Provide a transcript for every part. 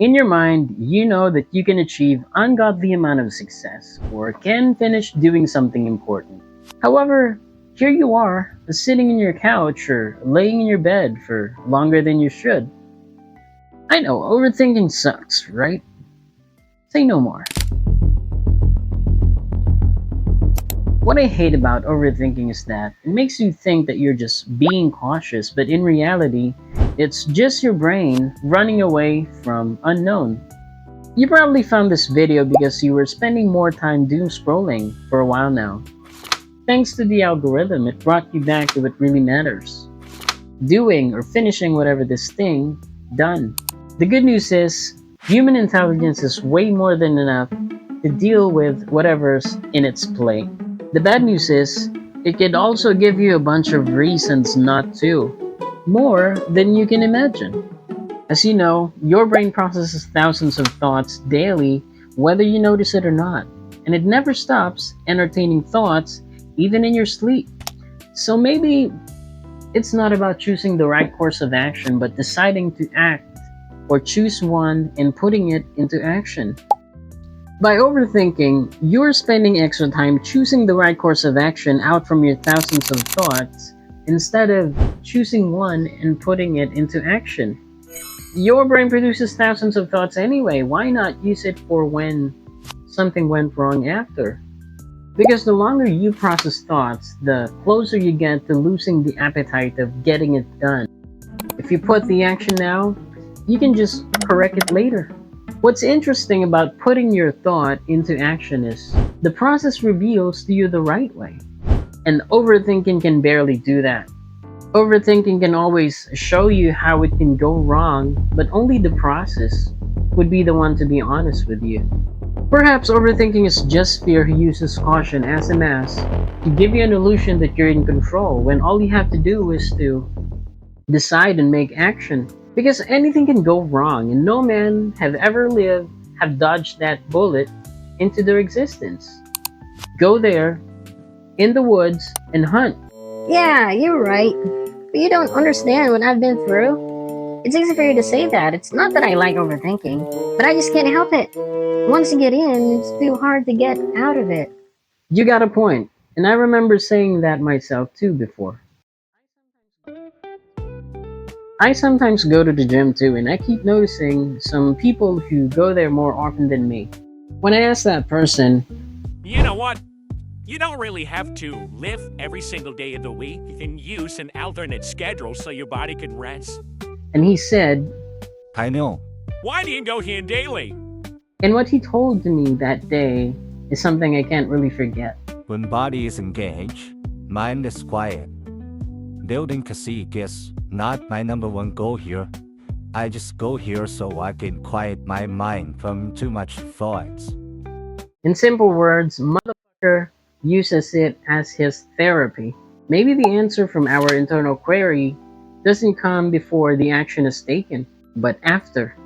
In your mind, you know that you can achieve ungodly amount of success or can finish doing something important. However, here you are, sitting in your couch or laying in your bed for longer than you should. I know, overthinking sucks, right? Say no more. What I hate about overthinking is that it makes you think that you're just being cautious, but in reality, it's just your brain running away from unknown. You probably found this video because you were spending more time doom scrolling for a while now. Thanks to the algorithm, it brought you back to what really matters. Doing or finishing whatever this thing done. The good news is, human intelligence is way more than enough to deal with whatever's in its plate. The bad news is, it could also give you a bunch of reasons not to. More than you can imagine. As you know, your brain processes thousands of thoughts daily, whether you notice it or not. And it never stops entertaining thoughts, even in your sleep. So maybe it's not about choosing the right course of action, but deciding to act or choose one and putting it into action. By overthinking, you're spending extra time choosing the right course of action out from your thousands of thoughts instead of choosing one and putting it into action. Your brain produces thousands of thoughts anyway. Why not use it for when something went wrong after? Because the longer you process thoughts, the closer you get to losing the appetite of getting it done. If you put the action now, you can just correct it later. What's interesting about putting your thought into action is the process reveals to you the right way. And overthinking can barely do that. Overthinking can always show you how it can go wrong, but only the process would be the one to be honest with you. Perhaps overthinking is just fear who uses caution as a mask to give you an illusion that you're in control when all you have to do is to decide and make action. Because anything can go wrong and no man have ever lived have dodged that bullet into their existence. Go there, in the woods, and hunt. Yeah, you're right. But you don't understand what I've been through. It's easy for you to say that. It's not that I like overthinking, but I just can't help it. Once you get in, it's too hard to get out of it. You got a point, and I remember saying that myself too before. I sometimes go to the gym too, and I keep noticing some people who go there more often than me. When I ask that person, You know what? You don't really have to live every single day of the week. You can use an alternate schedule so your body can rest. and he said, I know. Why do you go here daily? and what he told to me that day is something I can't really forget. When body is engaged, mind is quiet. Building physique is not my number one goal here. I just go here so I can quiet my mind from too much thoughts. In simple words, motherfucker uses it as his therapy. Maybe the answer from our internal query doesn't come before the action is taken, but after.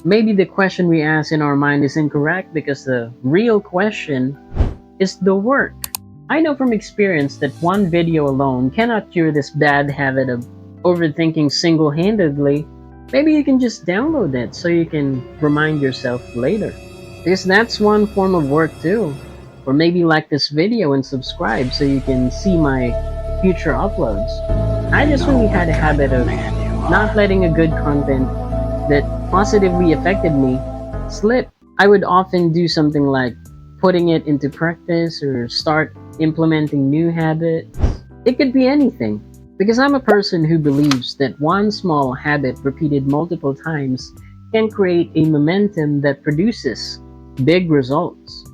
Maybe the question we ask in our mind is incorrect because the real question is the work. I know from experience that one video alone cannot cure this bad habit of overthinking single-handedly. Maybe you can just download it so you can remind yourself later. Because that's one form of work too. Or maybe like this video and subscribe so you can see my future uploads. I just really had a habit of not letting a good content that positively affected me slip. I would often do something like putting it into practice or start implementing new habits. It could be anything. Because I'm a person who believes that one small habit repeated multiple times can create a momentum that produces big results.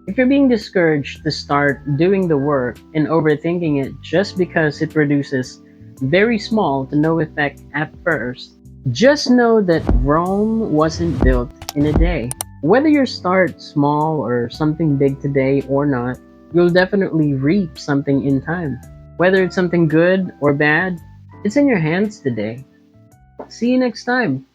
If you're being discouraged to start doing the work and overthinking it just because it produces very small to no effect at first, just know that Rome wasn't built in a day. Whether you start small or something big today or not, you'll definitely reap something in time. Whether it's something good or bad, it's in your hands today. See you next time.